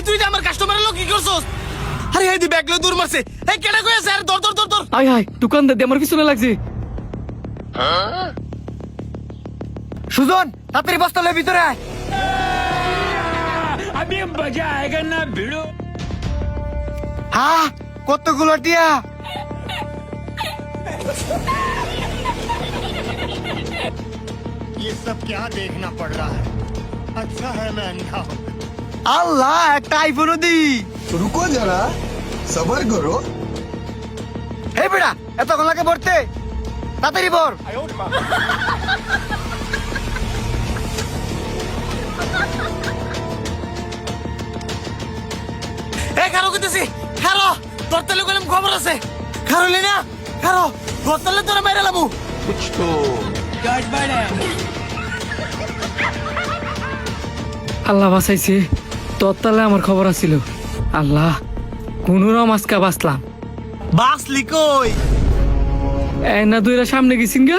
তুই যে আমার কাস্টমারের লোক কি করছস? আরে এই দি ব্যাগ লই দূর মারছে। এই কেডা কইছে? আরে দর দর দর দর। আয় হায় দোকানদার দিয়ে আমার পিছনে লাগছে। সুজন তাড়াতাড়ি বস্তা লয়ে ভিতরে আয়। अभी मजा आएगा ना भिड़ो। হ্যাঁ কতগুলো টিয়া। ये सब क्या देखना पड़ रहा है? अच्छा है मैं अंधा हूँ। আল্লাহ একটা আইফোনও দি। रुको जरा सबर करो। হে বেড়া এতক্ষণ লাগে ভরতে, তাড়াতাড়ি ভর। এই খারো কইতেছি, খারো। তোর তেলে কইলাম খবর আছে। খারো লি না, খারো। গোতলে তোরে মেরে লামু। আল্লাহ বাঁচাইছে, তোর তালে আমার খবর আছিল। আল্লাহ কোনোরকম আজকা বাঁচলাম। বাসলি কই? না দুইরা সামনে গেছিন গা।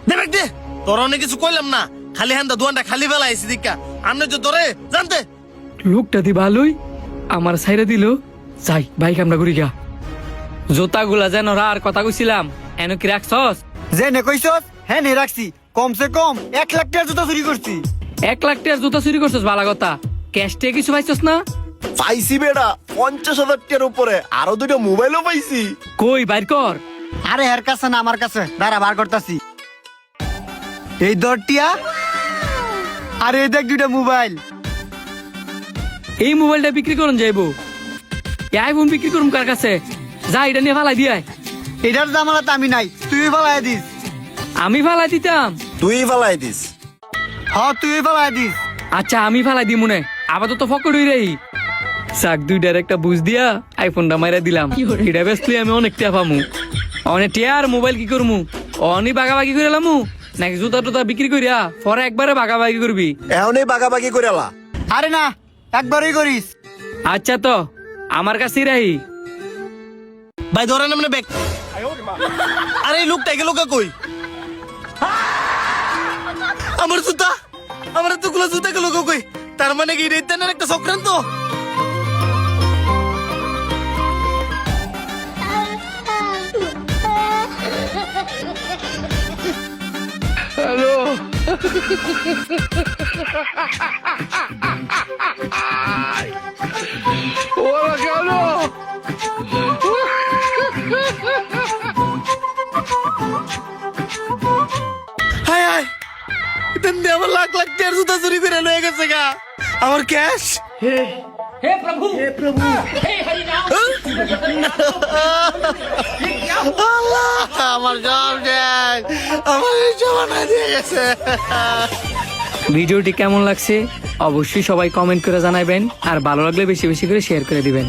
দে ব্যাগ দে। তোর অনেক কিছু কইলাম না, খালি হান্দা দুয়ানটা খালি বেলাইছি দিকা। আমনে যে তোরে জানতে লোকটা দি ভালোই আমার সাইরা দিল। যাই বাইক আমরা ঘুরি গা। জোতাগুলা যেন আর কথা কইছিলাম এন কি রাখছস? যে নে কইছস হ্যাঁ নে রাখছি। কমসে কম 1 লাখ টাকার জুতা চুরি করছি। 1 লাখ টাকার জুতা চুরি করছস বালা কথা। ক্যাশ টে কিছু পাইছস না? পাইছি বেড়া 50,000 টাকার উপরে আরো দুটো মোবাইলও পাইছি। কই বাইর কর। আরে এর কাছে না আমার কাছে, দাঁড়া বার করতাছি। এই দরটিয়া আর এই দেখ দুইটা মোবাইল। এই মোবাইলটা বিক্রি করুন যাইবো। এই আইফোন বিক্রি করুন কার কাছে? যা এটা নিয়ে ফালাই দিয়াই। এটার জামানত আমি নাই, তুই ফালাই দিস। আমি ফালাই দিতাম। তুই ফালাই দিস। হ্যাঁ তুই ফালাই দিস। আচ্ছা আমি ফালাই দিই মনে, আপাতত ফকর হই রেই। চাক দুইটার একটা বুঝ দিয়া আইফোনটা মাইরা দিলাম। এটা বেসলি আমি অনেক টিয়া পামু। অনেক টিয়া আর মোবাইল কি করমু? অনি বাগাবাগি করে লামু নাকি জুতা টুতা বিক্রি করিয়া পরে একবারে বাগাবাগি করবি? এখনই বাগাবাগি করে আলা। আরে না একবারই করিস। আচ্ছা তো আমার কাছেই রাহি। ভাই ধরেন আমনে ব্যাগ। আরে এই লোকটা গেল কই? আমার জুতা, আমার এতগুলো জুতা গেল কই? তার মানে কি রেতেনের একটা চক্রান্ত? হায় হায়, এটা দিয়ে আমার লাখ লাখ টাকার জুতা চুরি করে লয়ে গেছে গা। আমার ক্যাশ। আল্লাহ, আমার সব শেষ। আমার এই জমানা দিয়ে গেছে। ভিডিওটি কেমন লাগছে অবশ্যই সবাই কমেন্ট করে জানাবেন আর ভালো লাগলে বেশি বেশি করে শেয়ার করে দিবেন।